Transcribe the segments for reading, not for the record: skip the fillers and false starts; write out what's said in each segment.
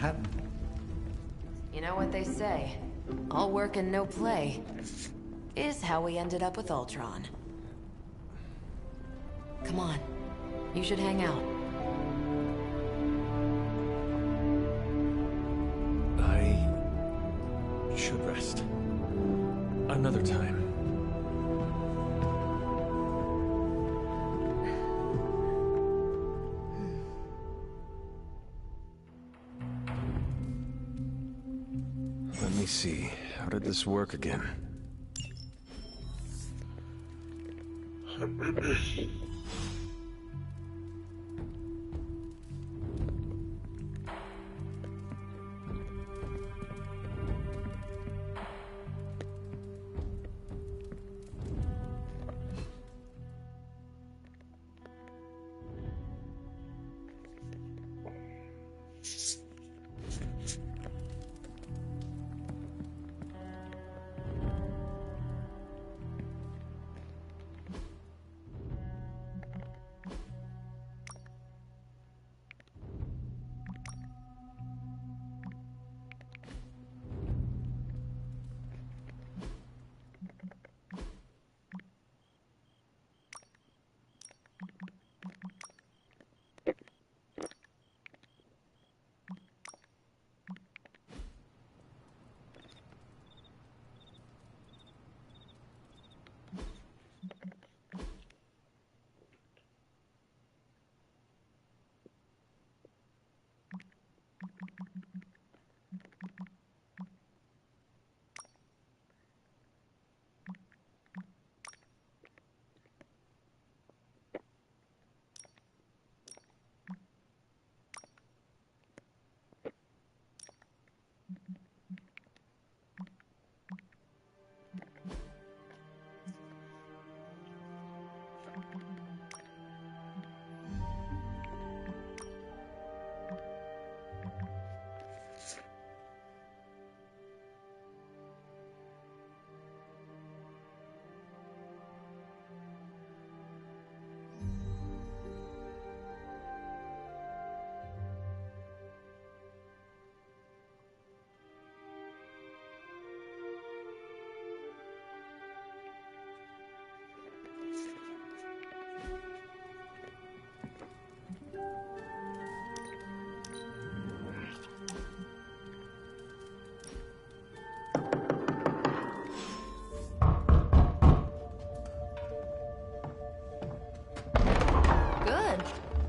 happened? You know what they say, all work and no play is how we ended up with Ultron. Come on, you should hang out. I should rest. Another time. Let me see. How did this work again?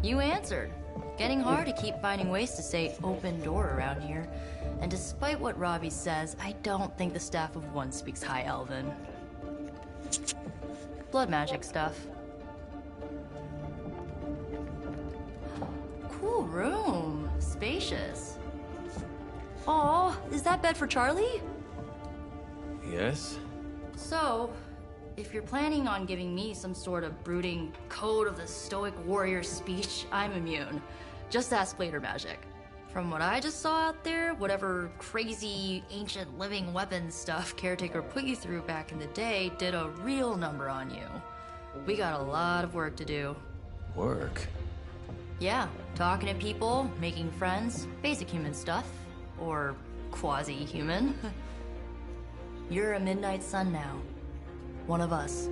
You answered. Getting hard to keep finding ways to say open door around here. And despite what Robbie says, I don't think the staff of one speaks High Elven. Blood magic stuff. Cool room. Spacious. Aw, is that bed for Charlie? Yes? So, if you're planning on giving me some sort of brooding code of the stoic warrior speech, I'm immune. Just ask later magic. From what I just saw out there, whatever crazy ancient living weapons stuff Caretaker put you through back in the day did a real number on you. We got a lot of work to do. Work? Yeah, talking to people, making friends, basic human stuff. Or quasi-human. You're a Midnight Sun now. One of us.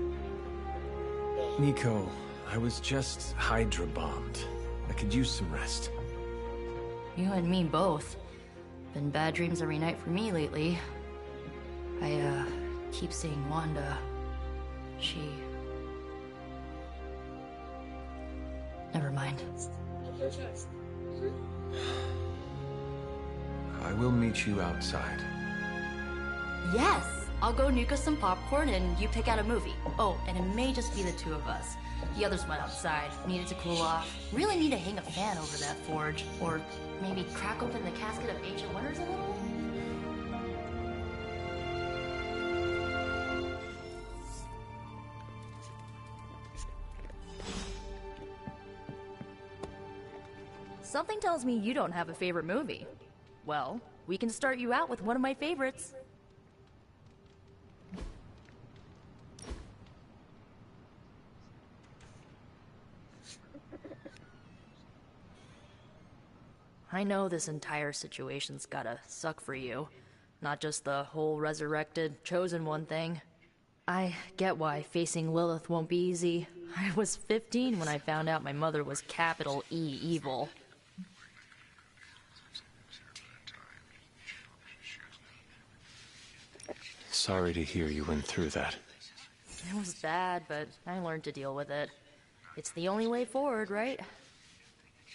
Nico, I was just Hydra bombed. I could use some rest. You and me both. Been bad dreams every night for me lately. I, keep seeing Wanda. She... Never mind. I will meet you outside. Yes! I'll go nuke us some popcorn and you pick out a movie. Oh, and it may just be the two of us. The others went outside, needed to cool off. Really need to hang a fan over that forge. Or maybe crack open the casket of ancient wonders a little? Something tells me you don't have a favorite movie. Well, we can start you out with one of my favorites. I know this entire situation's gotta suck for you. Not just the whole resurrected, chosen one thing. I get why facing Lilith won't be easy. I was 15 when I found out my mother was capital E evil. Sorry to hear you went through that. It was bad, but I learned to deal with it. It's the only way forward, right?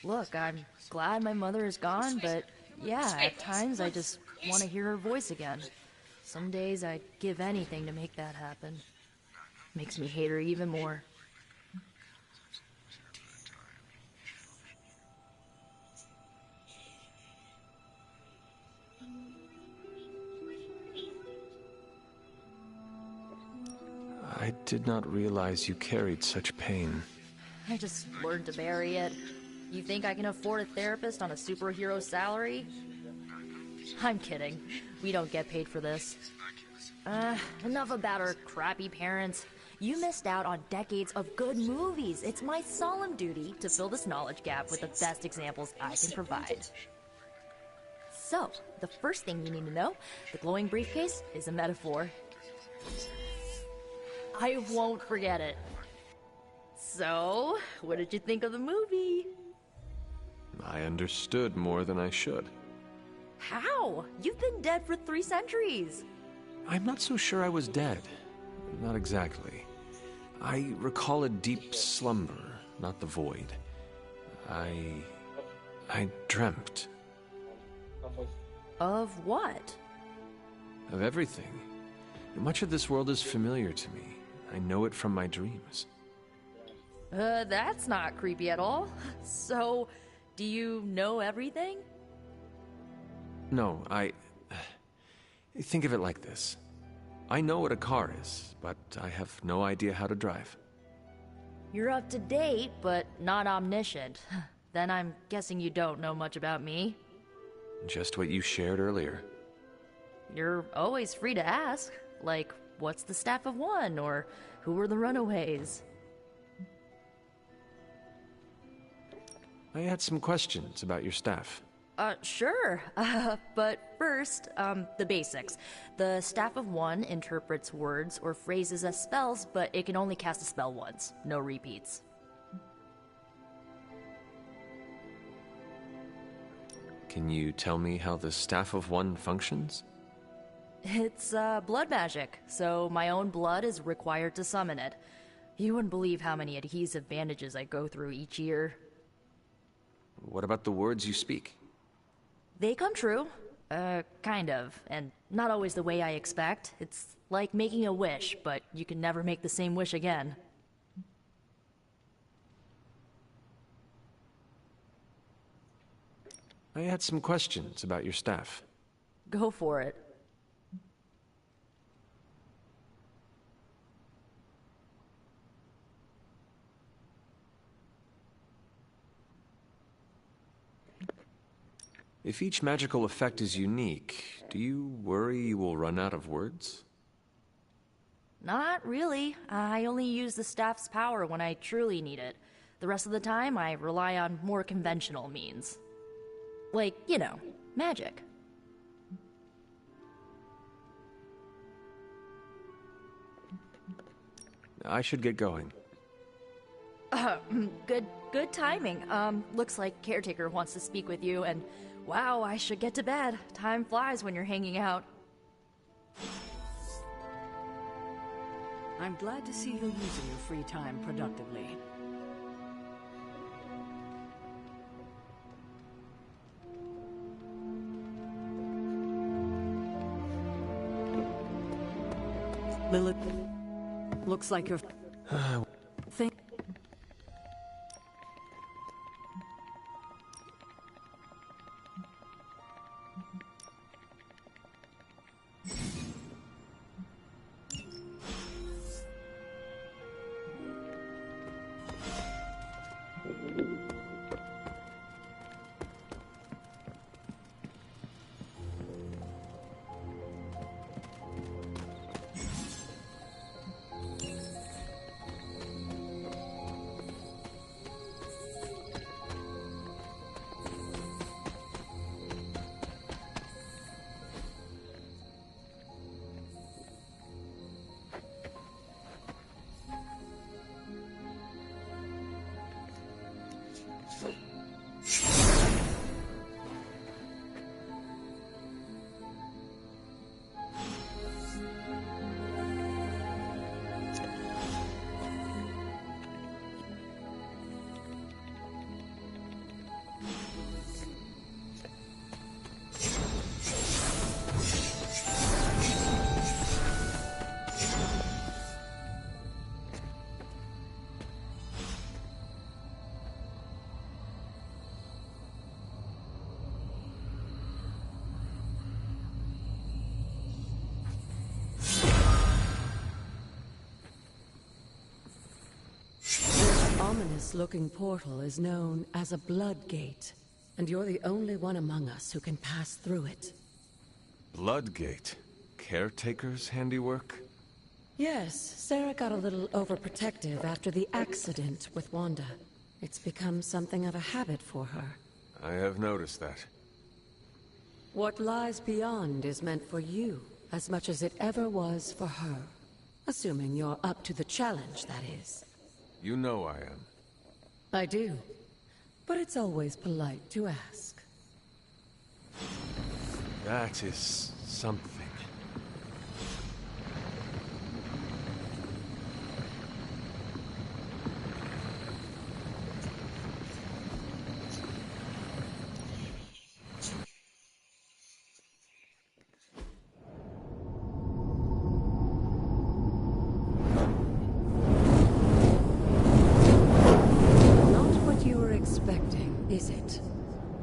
Look, I'm glad my mother is gone, but yeah, at times I just want to hear her voice again. Some days I'd give anything to make that happen. Makes me hate her even more. I did not realize you carried such pain. I just learned to bury it. You think I can afford a therapist on a superhero salary? I'm kidding. We don't get paid for this. Enough about our crappy parents. You missed out on decades of good movies. It's my solemn duty to fill this knowledge gap with the best examples I can provide. So, the first thing you need to know, the glowing briefcase is a metaphor. I won't forget it. So, what did you think of the movie? I understood more than I should. How? You've been dead for 3 centuries. I'm not so sure I was dead. Not exactly. I recall a deep slumber, not the void. I dreamt. Of what? Of everything. Much of this world is familiar to me. I know it from my dreams. That's not creepy at all. So, do you know everything? No, think of it like this. I know what a car is, but I have no idea how to drive. You're up to date, but not omniscient. Then I'm guessing you don't know much about me. Just what you shared earlier. You're always free to ask. Like, what's the staff of one? Or who were the runaways? I had some questions about your staff. Sure. But first, the basics. The staff of one interprets words or phrases as spells, but it can only cast a spell once. No repeats. Can you tell me how the staff of one functions? It's, blood magic, so my own blood is required to summon it. You wouldn't believe how many adhesive bandages I go through each year. What about the words you speak? They come true. Kind of. And not always the way I expect. It's like making a wish, but you can never make the same wish again. I had some questions about your staff. Go for it. If each magical effect is unique, do you worry you will run out of words? Not really. I only use the staff's power when I truly need it. The rest of the time, I rely on more conventional means. Like, you know, magic. I should get going. Good timing. Looks like Caretaker wants to speak with you, and wow, I should get to bed. Time flies when you're hanging out. I'm glad to see you're using your free time productively. Lilith, looks like you're... Think... ominous-looking portal is known as a blood gate, and you're the only one among us who can pass through it. Bloodgate? Caretaker's handiwork? Yes, Sarah got a little overprotective after the accident with Wanda. It's become something of a habit for her. I have noticed that. What lies beyond is meant for you, as much as it ever was for her. Assuming you're up to the challenge, that is. You know I am. I do. But it's always polite to ask. That is something.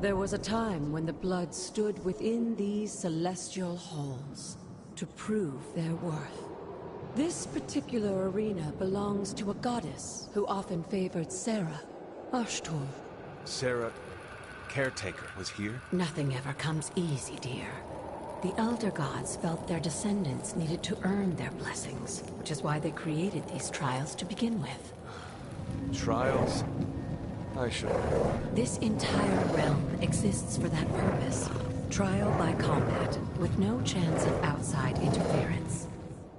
There was a time when the blood stood within these celestial halls to prove their worth. This particular arena belongs to a goddess who often favored Sarah, Ashtor. Sarah, caretaker, was here? Nothing ever comes easy, dear. The Elder Gods felt their descendants needed to earn their blessings, which is why they created these trials to begin with. Trials? I should know. This entire realm exists for that purpose. Trial by combat, with no chance of outside interference.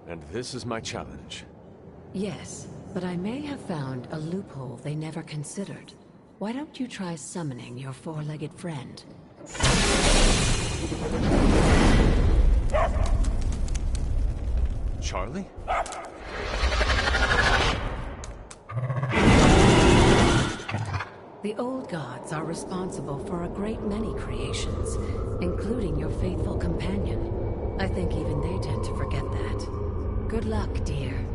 And this is my challenge. Yes, but I may have found a loophole they never considered. Why don't you try summoning your four-legged friend? Charlie? The old gods are responsible for a great many creations, including your faithful companion. I think even they tend to forget that. Good luck, dear.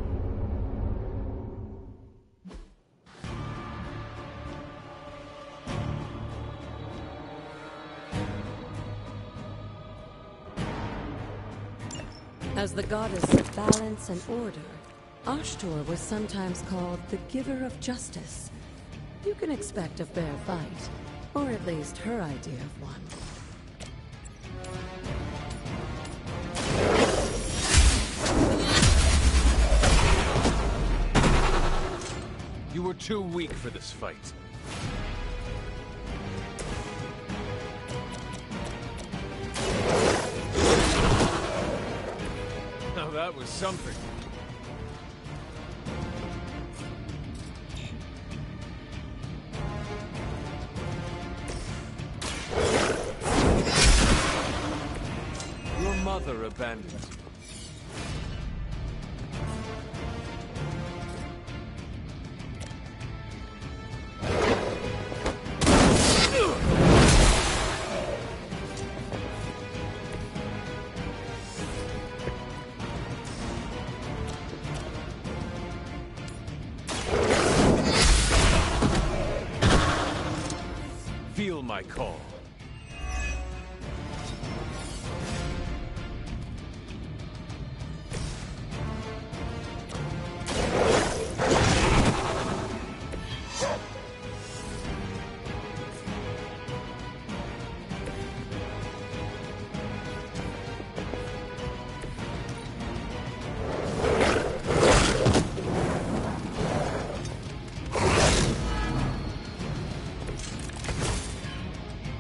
As the goddess of balance and order, Ashtor was sometimes called the giver of justice. You can expect a fair fight, or at least her idea of one. You were too weak for this fight. Now that was something. Your mother abandoned you. Feel my call.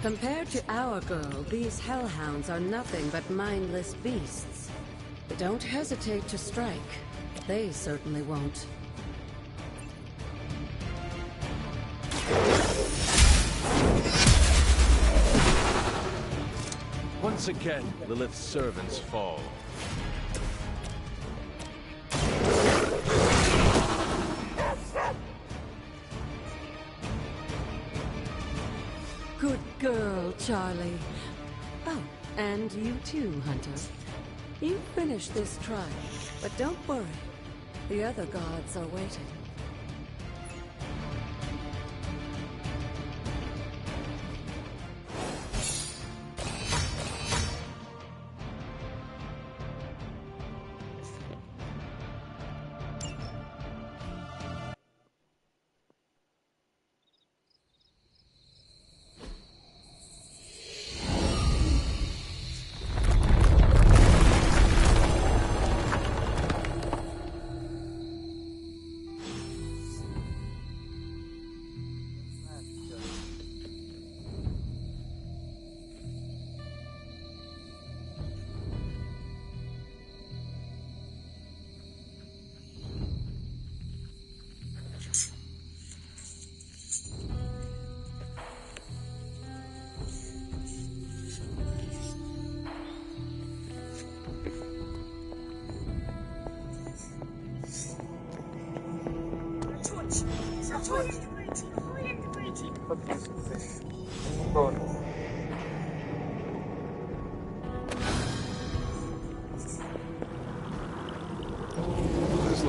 Compared to our girl, these hellhounds are nothing but mindless beasts. Don't hesitate to strike. They certainly won't. Once again, Lilith's servants fall. Good girl, Charlie. Oh, and you too, Hunter. You finished this trial, but don't worry. The other gods are waiting.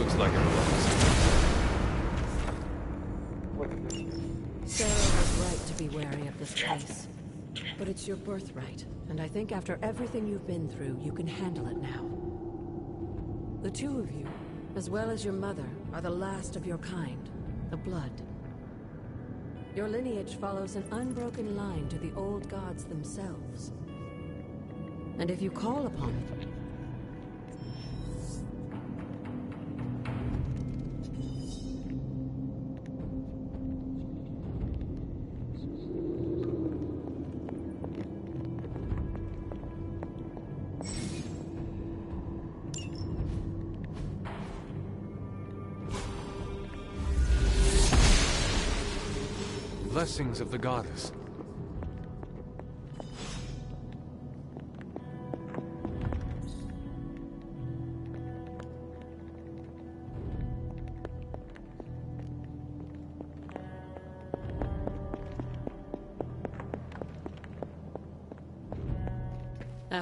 Looks like it belongs. Sarah was right to be wary of this place. But it's your birthright, and I think after everything you've been through, you can handle it now. The two of you, as well as your mother, are the last of your kind, the Blood. Your lineage follows an unbroken line to the old gods themselves. And if you call upon it, blessings of the goddess.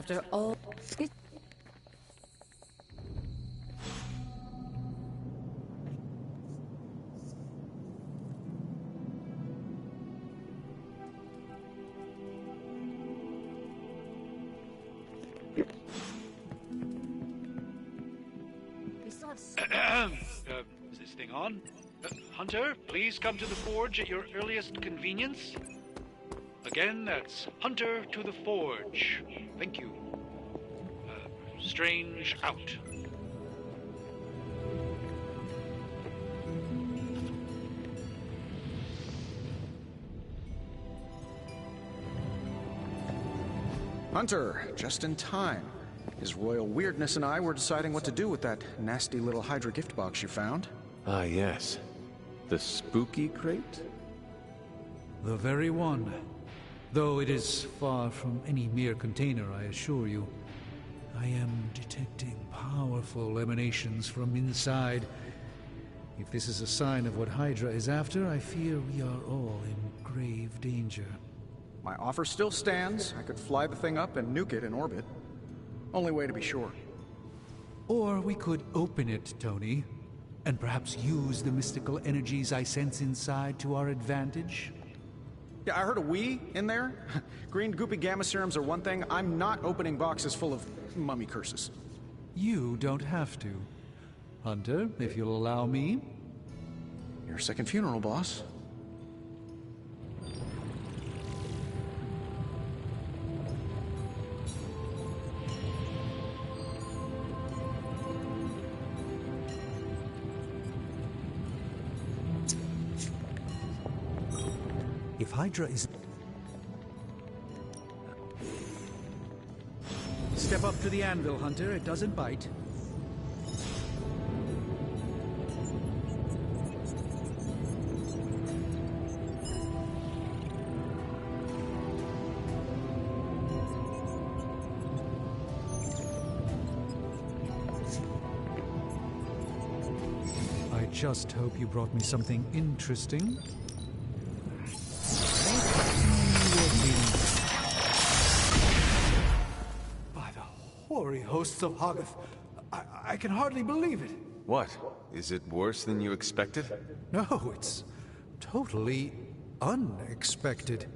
after all... Is this thing on? Hunter, please come to the forge at your earliest convenience. Again, that's Hunter to the forge. Thank you. Strange out. Hunter, just in time. His royal weirdness and I were deciding what to do with that nasty little Hydra gift box you found. Ah, yes. The spooky crate? The very one. Though it is far from any mere container, I assure you. I am detecting powerful emanations from inside. If this is a sign of what Hydra is after, I fear we are all in grave danger. My offer still stands. I could fly the thing up and nuke it in orbit. Only way to be sure. Or we could open it, Tony, and perhaps use the mystical energies I sense inside to our advantage. Yeah, I heard a "we" in there. Green goopy gamma serums are one thing. I'm not opening boxes full of mummy curses. You don't have to. Hunter, if you'll allow me. Your second funeral, boss. If Hydra is... Step up to the anvil, Hunter. It doesn't bite. I just hope you brought me something interesting. Hoary hosts of Hoggoth. I can hardly believe it. What? Is it worse than you expected? No, it's totally unexpected.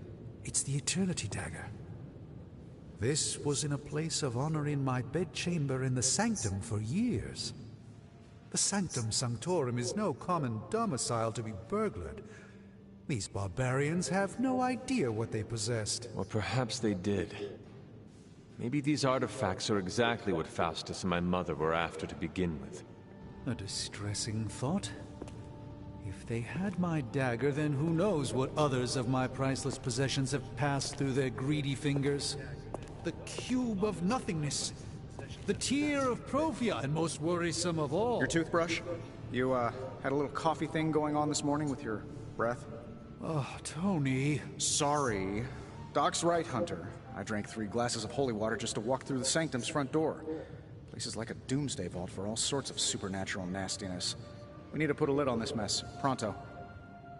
It's the Eternity Dagger. This was in a place of honor in my bedchamber in the Sanctum for years. The Sanctum Sanctorum is no common domicile to be burglared. These barbarians have no idea what they possessed. Or perhaps they did. Maybe these artifacts are exactly what Faustus and my mother were after to begin with. A distressing thought. If they had my dagger, then who knows what others of my priceless possessions have passed through their greedy fingers. The cube of nothingness. The tear of Profia, and most worrisome of all. Your toothbrush? You, had a little coffee thing going on this morning with your breath? Oh, Tony. Sorry. Doc's right, Hunter. I drank 3 glasses of holy water just to walk through the Sanctum's front door. Place is like a doomsday vault for all sorts of supernatural nastiness. We need to put a lid on this mess. Pronto.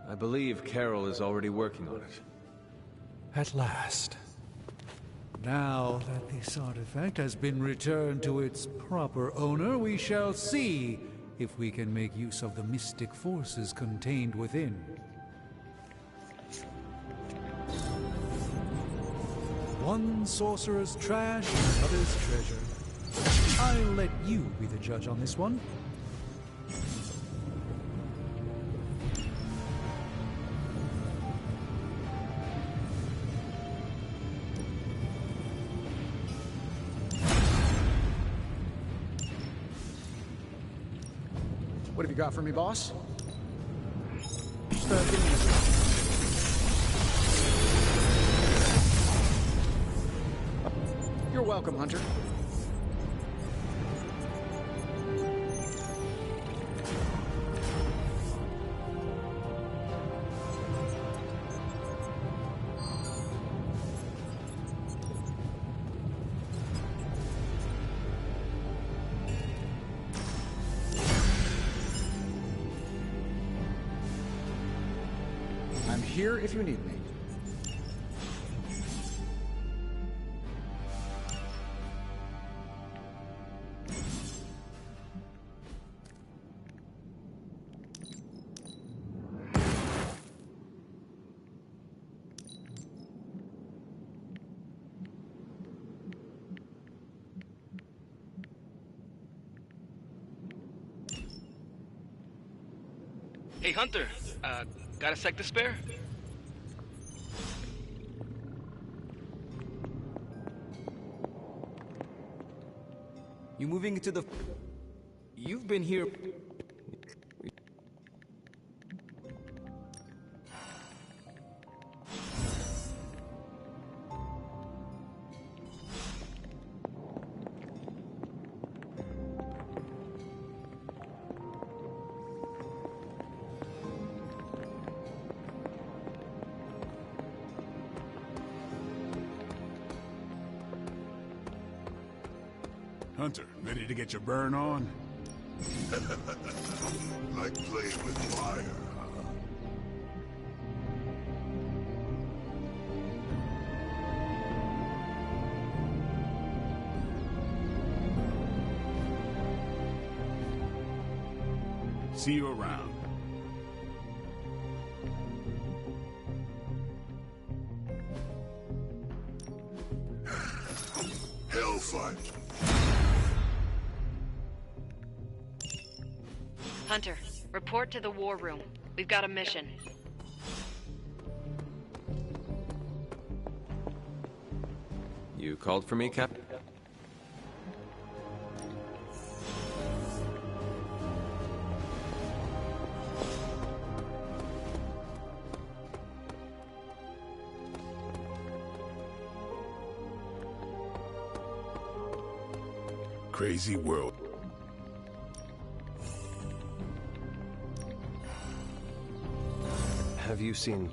I believe Carol is already working on it. At last. Now that this artifact has been returned to its proper owner, we shall see if we can make use of the mystic forces contained within. One sorcerer's trash, another's treasure. I'll let you be the judge on this one. What have you got for me, boss? You're welcome, Hunter. I'm here if you need me. Hey, Hunter, got a sec to spare? You moving into the... You've been here... Hunter, ready to get your burn on? Like playing with fire, huh? See you around. Hellfight. Hunter, report to the war room. We've got a mission. You called for me, Cap? Crazy world. Have you seen...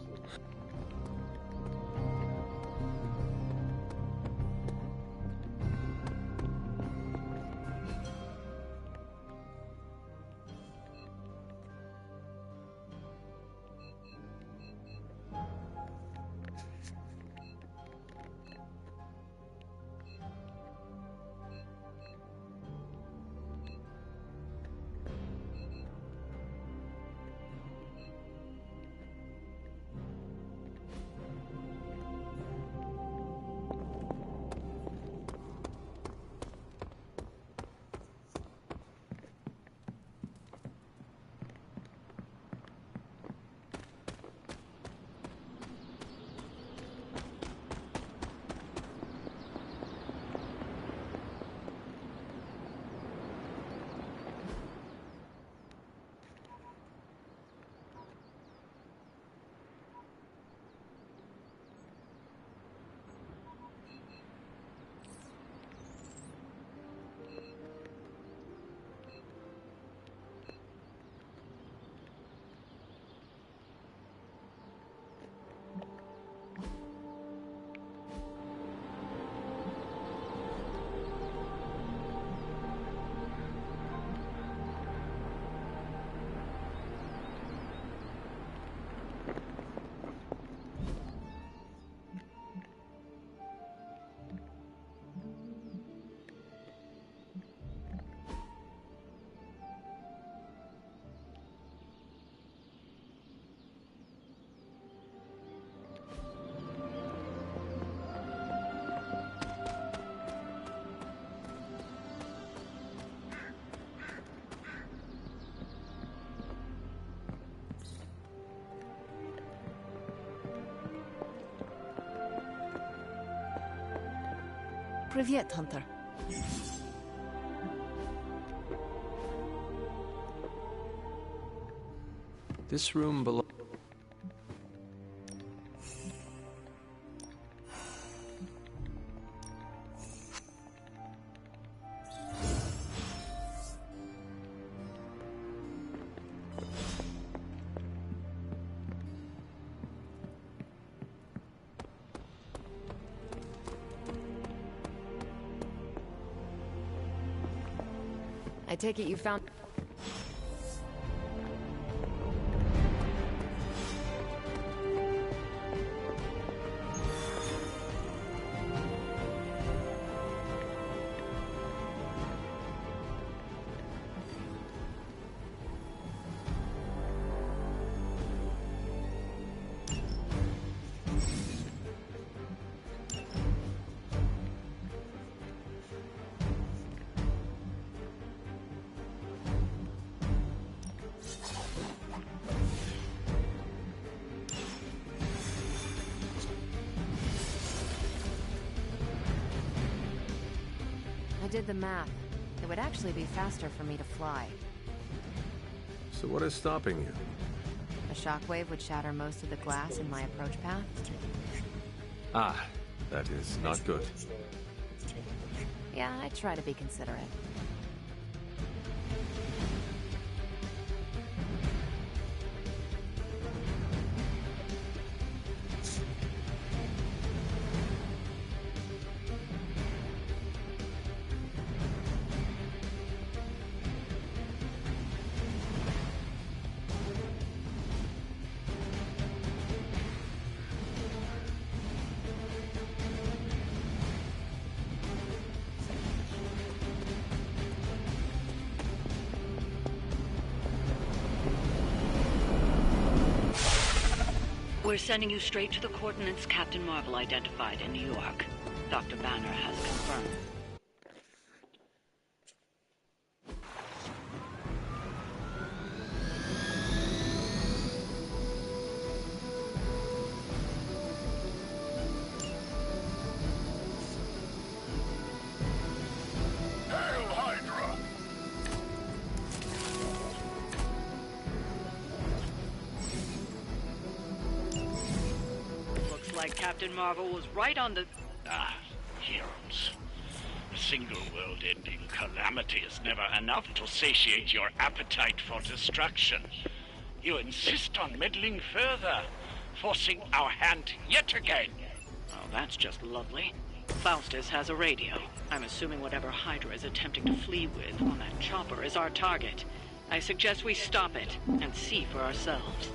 Привет, Hunter. This room belongs... I take it you found... I did the math. It would actually be faster for me to fly. So what is stopping you? A shockwave would shatter most of the glass in my approach path. Ah, that is not good. Yeah, I try to be considerate. We're sending you straight to the coordinates Captain Marvel identified in New York. Dr. Banner has confirmed. Hail Hydra! Like Captain Marvel was right on the... Ah, heroes. A single world-ending calamity is never enough to satiate your appetite for destruction. You insist on meddling further, forcing our hand yet again. Oh, that's just lovely. Faustus has a radio. I'm assuming whatever Hydra is attempting to flee with on that chopper is our target. I suggest we stop it and see for ourselves.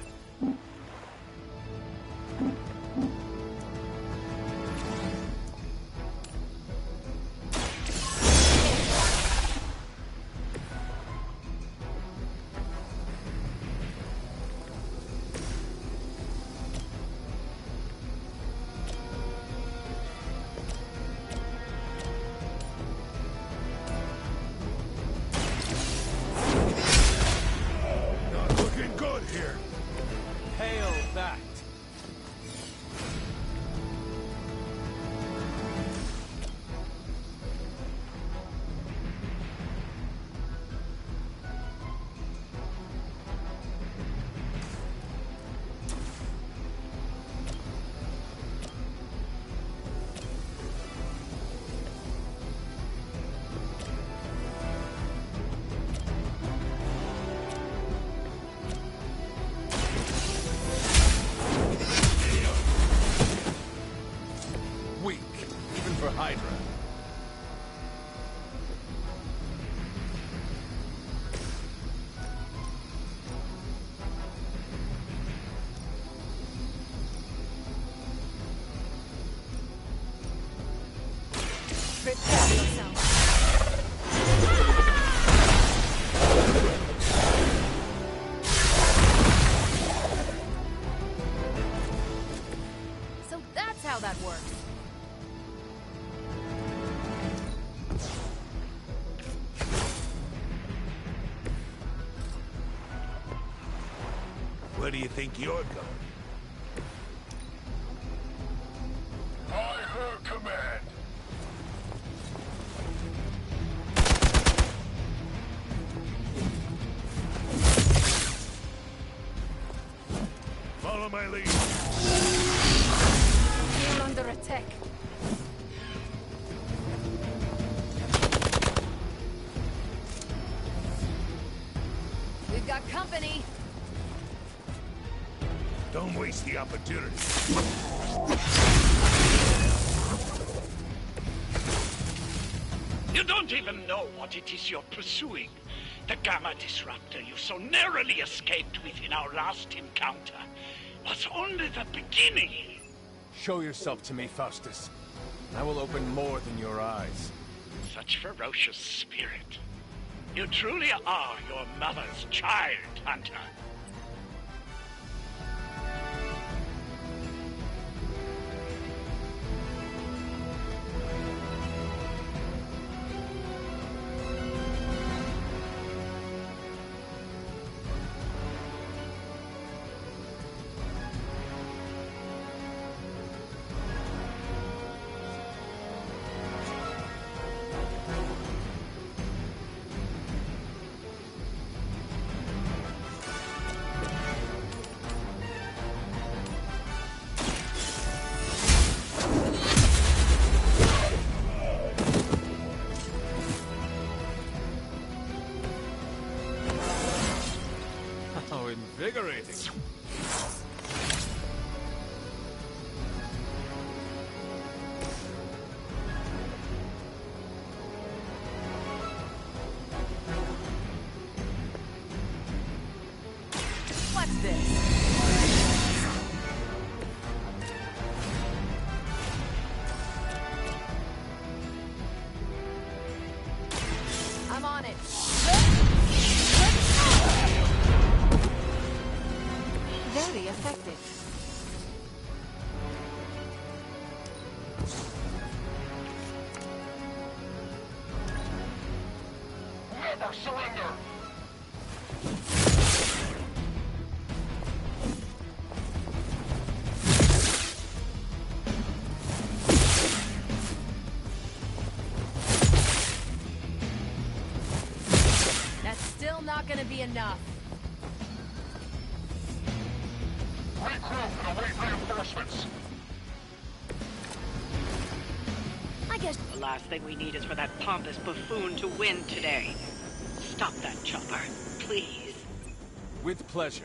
So that's how that works. Where do you think you're going? By her command. Follow my lead. We're under attack. We've got company. Don't waste the opportunity. You don't even know what it is you're pursuing. The Gamma Disruptor you so narrowly escaped with in our last encounter was only the beginning. Show yourself to me, Faustus. I will open more than your eyes. Such ferocious spirit. You truly are your mother's child, Hunter. How invigorating. What's this? I'm on it. Very effective. Never surrender. That's still not gonna be enough. Regroup and await reinforcements. I guess The last thing we need is for that pompous buffoon to win today. Stop that chopper, please. With pleasure.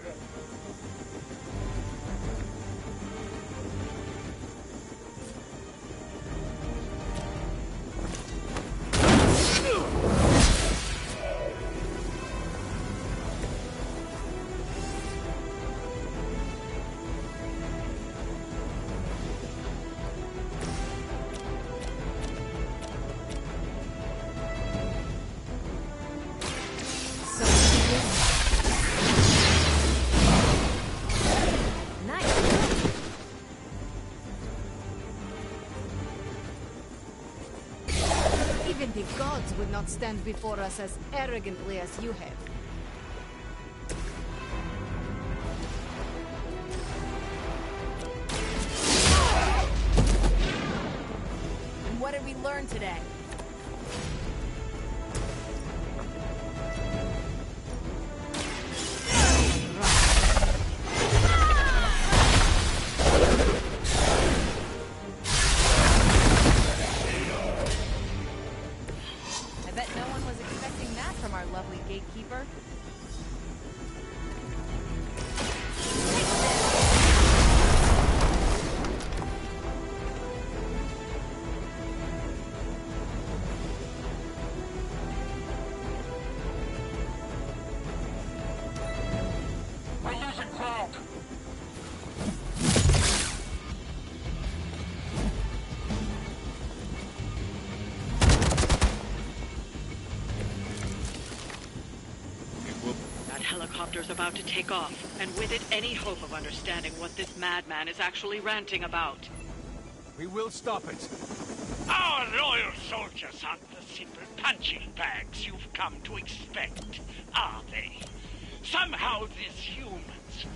Even the gods would not stand before us as arrogantly as you have. And what did we learn today? I bet no one was expecting that from our lovely gatekeeper. We're losing ground. That helicopter's about to take off, and with it, any hope of understanding what this madman is actually ranting about. We will stop it. Our loyal soldiers aren't the simple punching bags you've come to expect, are they? Somehow these humans,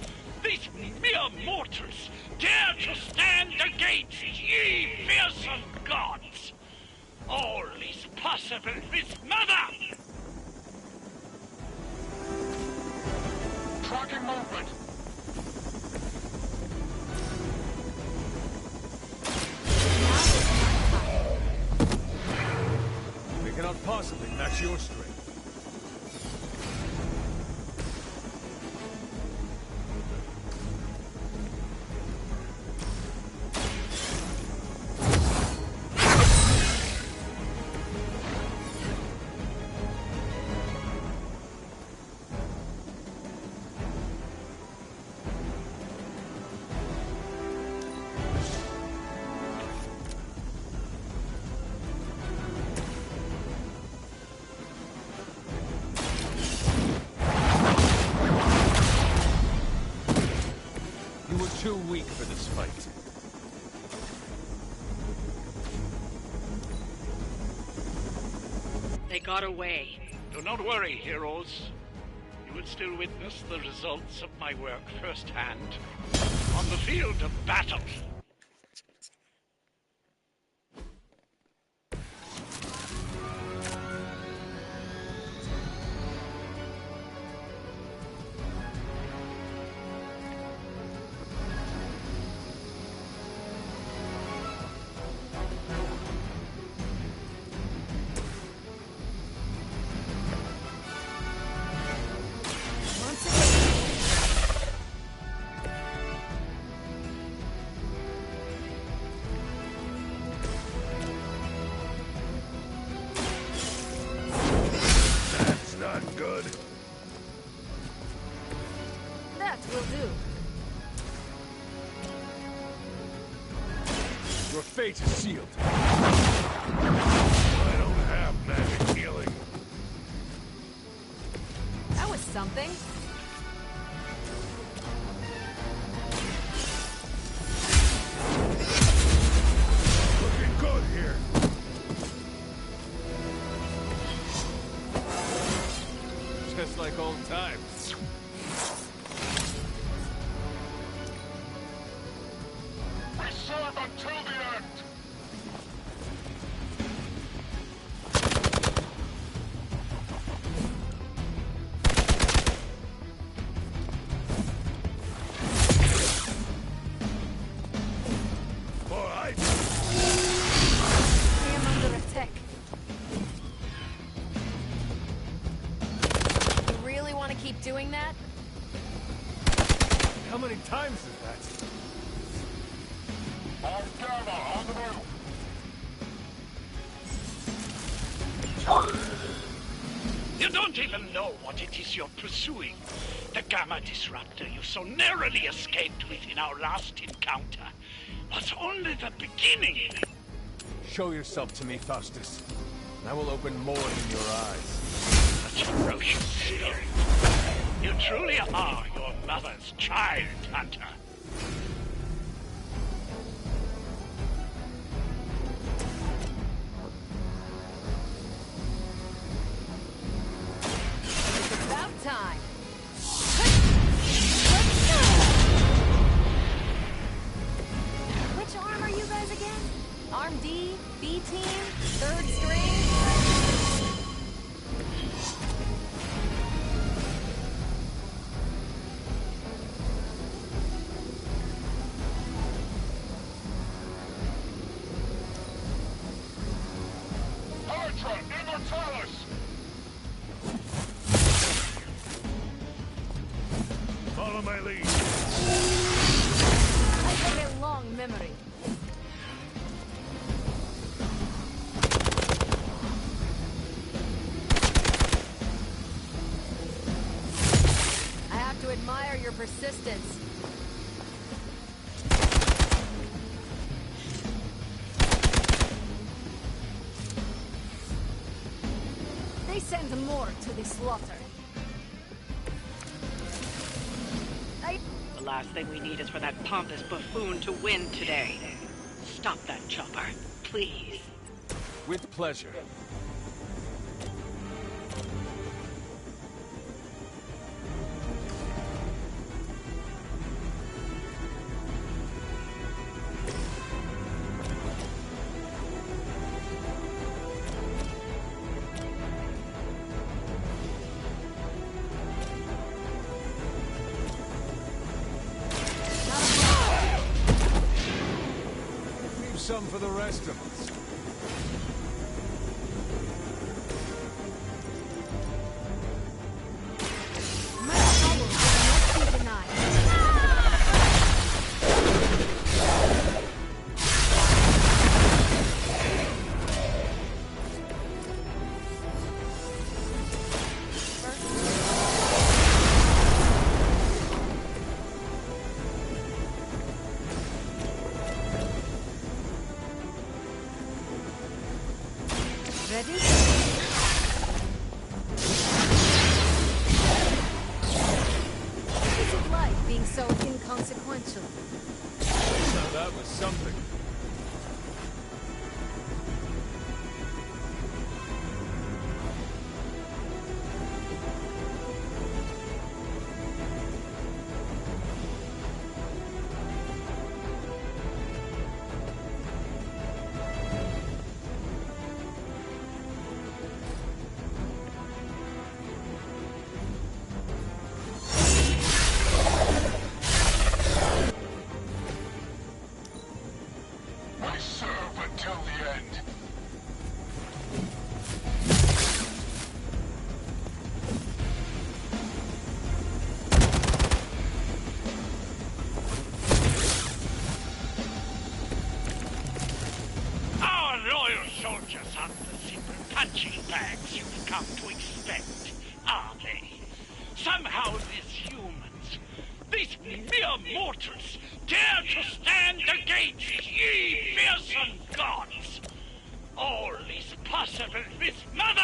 these mere mortals, dare to stand against ye fearsome gods. All is possible with Mother! Tracking movement. cannot possibly match your strength. Too weak for this fight. They got away. Do not worry, heroes. You will still witness the results of my work firsthand on the field of battle. Your fate is sealed. I don't have magic healing. That was something. Looking good here. Just like old times. We serve until the end. I am under attack. You really want to keep doing that? How many times is that? On Gamma, on the move. You don't even know what it is you're pursuing. The Gamma Disruptor you so narrowly escaped with in our last encounter was only the beginning. Show yourself to me, Faustus, and I will open more than your eyes. Such ferocious spirit. You truly are your mother's child, Hunter. It's about time. Which arm are you guys again? Arm D, B team, third string? Elytra, Immortalis! Follow my lead. I have a long memory. I have to admire your persistence. They send more to the slaughter. The last thing we need is for that pompous buffoon to win today. Stop that chopper, please. With pleasure. Leave some for the rest of us. Ready? What's it like being so inconsequential? Now that was something. We serve until the end. Our loyal soldiers aren't the simple punching bags you've come to expect, are they? Somehow these humans, these mere mortals, dare to stand against ye fearsome gods. All is possible with Mother!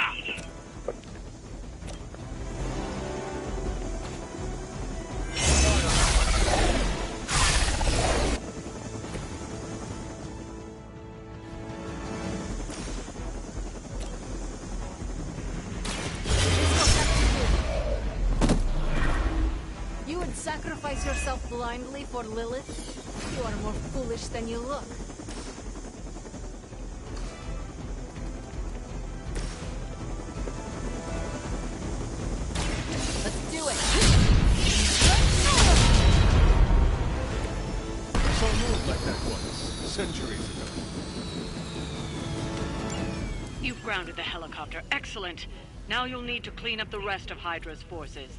You would sacrifice yourself blindly for Lilith? You are more foolish than you look. Let's do it! So moved like that once, centuries ago. You've grounded the helicopter. Excellent. Now you'll need to clean up the rest of Hydra's forces.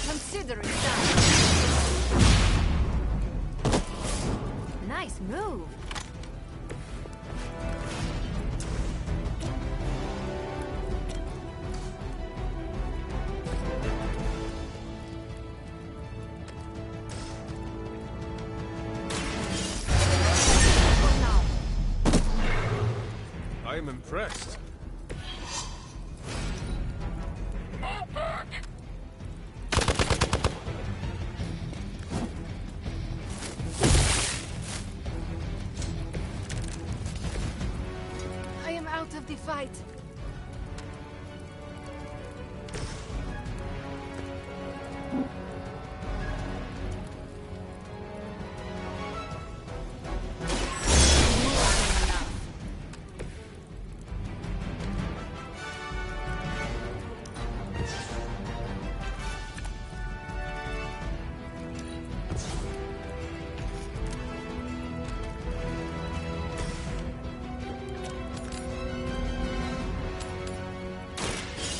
Consider it done. Nice move. I am impressed. Move back! I am out of the fight.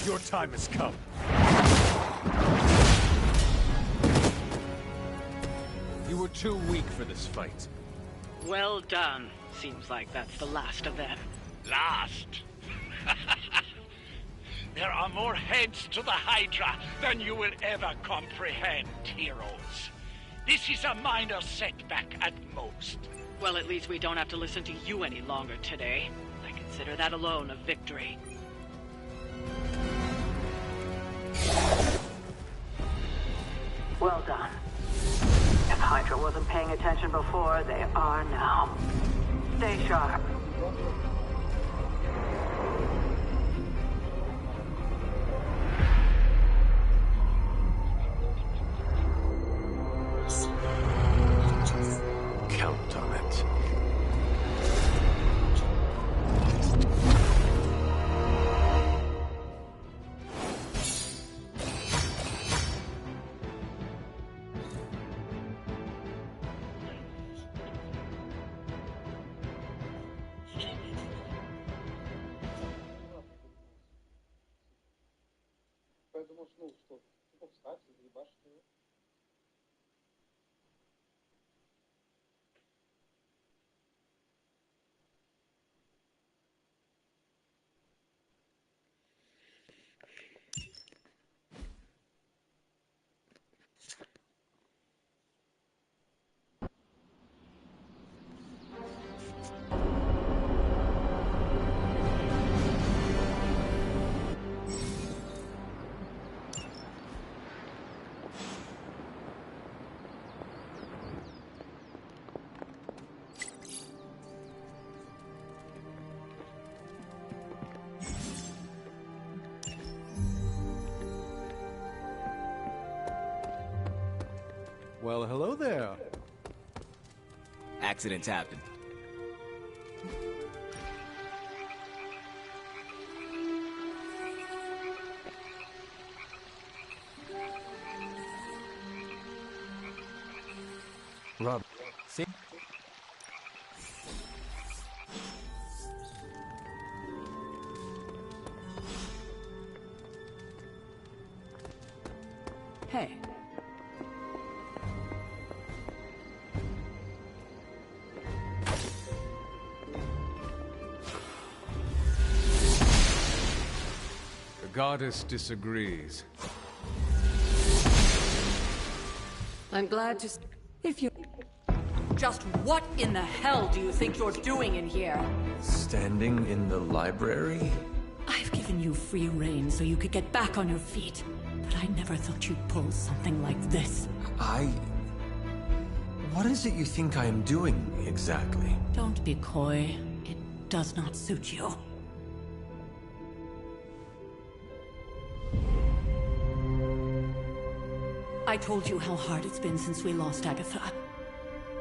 Your time has come. You were too weak for this fight. Well done. Seems like that's the last of them. Last? There are more heads to the Hydra than you will ever comprehend, heroes. This is a minor setback at most. Well, at least we don't have to listen to you any longer today. I consider that alone a victory. Well done. If Hydra wasn't paying attention before, they are now. Stay sharp. Count on it. Well, hello there. Accidents happen. Rob, see? Hey. The goddess disagrees. I'm glad to... If you... Just what in the hell do you think you're doing in here? Standing in the library? I've given you free rein so you could get back on your feet. But I never thought you'd pull something like this. What is it you think I am doing, exactly? Don't be coy. It does not suit you. I told you how hard it's been since we lost Agatha.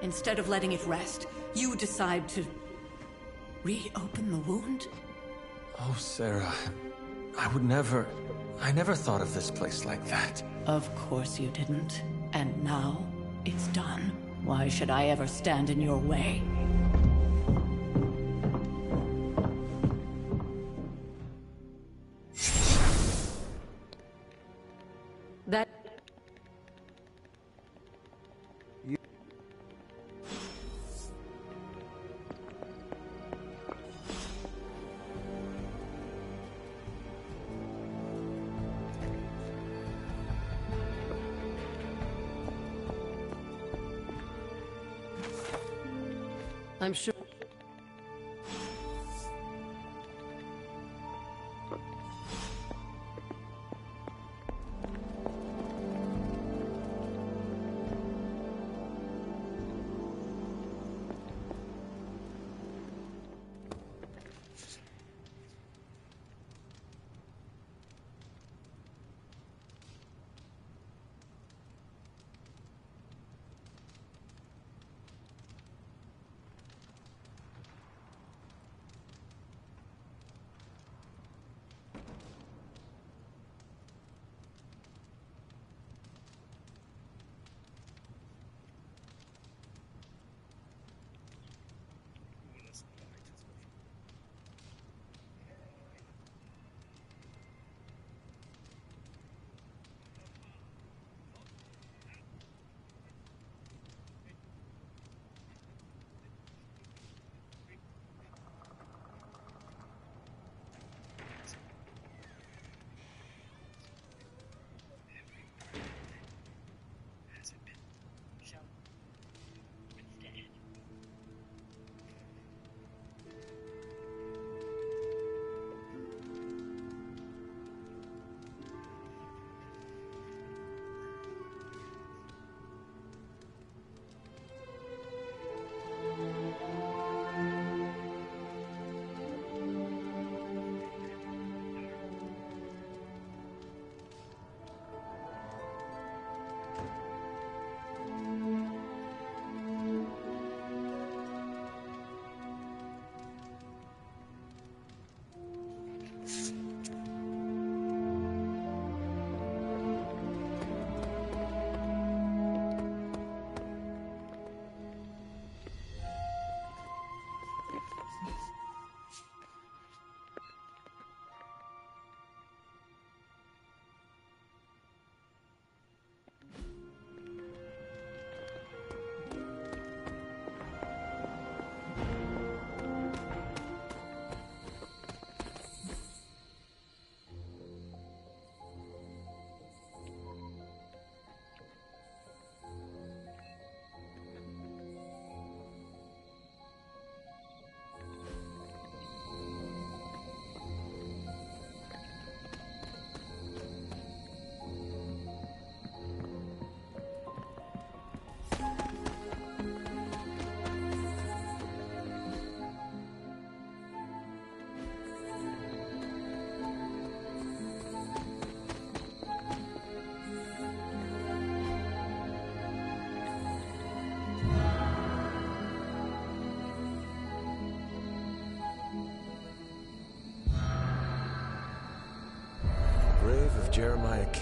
Instead of letting it rest, you decide to... reopen the wound? Oh, Sarah. I never thought of this place like that. Of course you didn't. And now, it's done. Why should I ever stand in your way? That... I'm sure...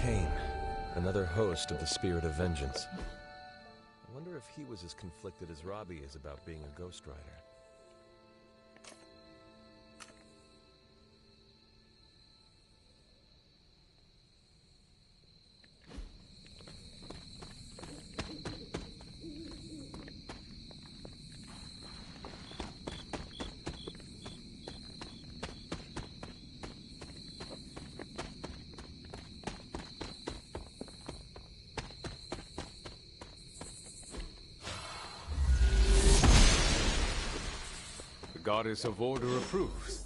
Cain, another host of the spirit of vengeance. I wonder if he was as conflicted as Robbie is about being a Ghost Rider. The Goddess of Order approves.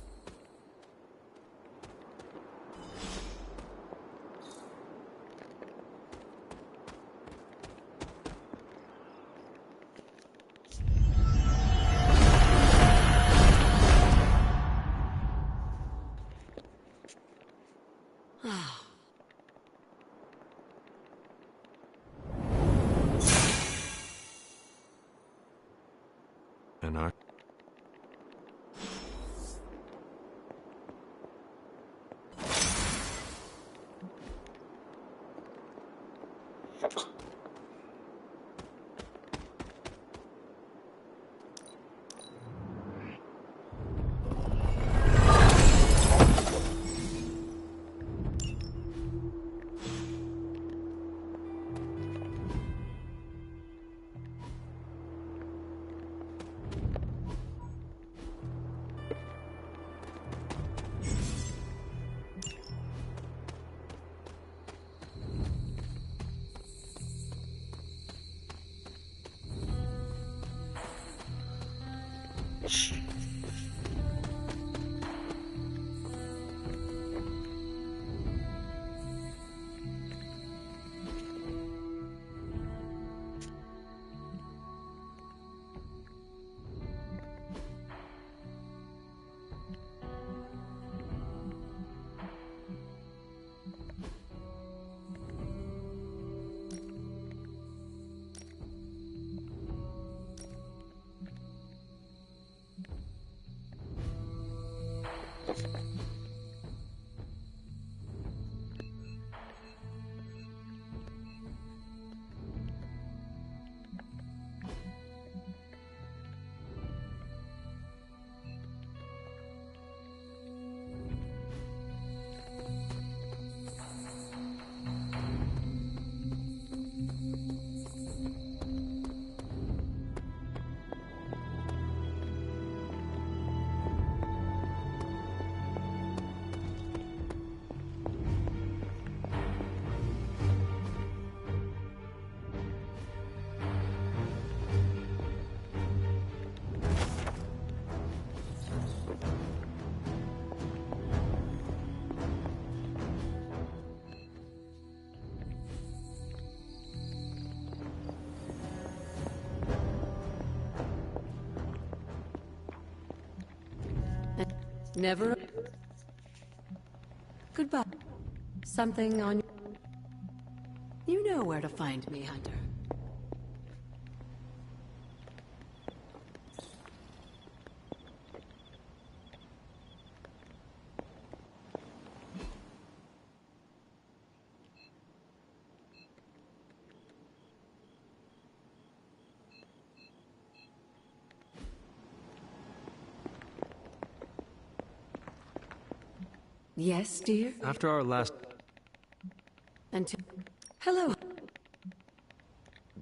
And our... Never. Goodbye. Something on. You know where to find me, Hunter. Yes, dear? After our last... Hello.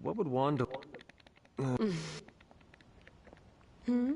What would Wanda... Hmm?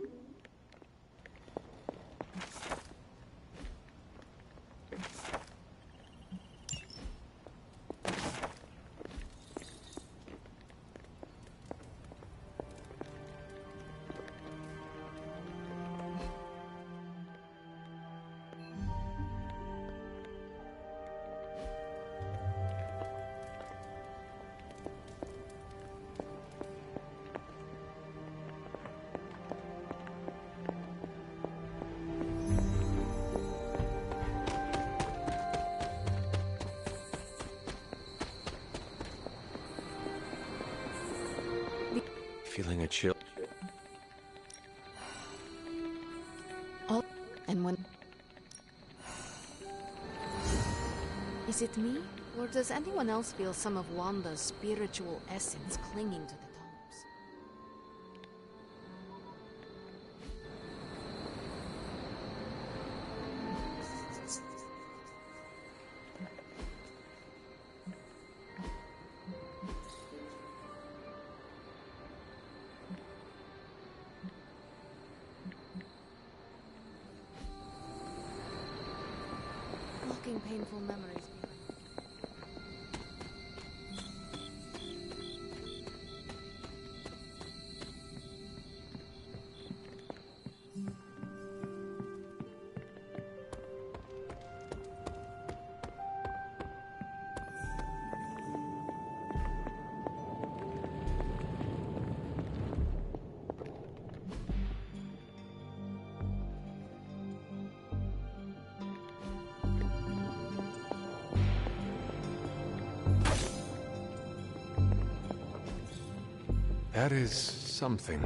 Feeling a chill. Oh, and when... Is it me? Or does anyone else feel some of Wanda's spiritual essence clinging to the tomes? Locking painful memories. That is something.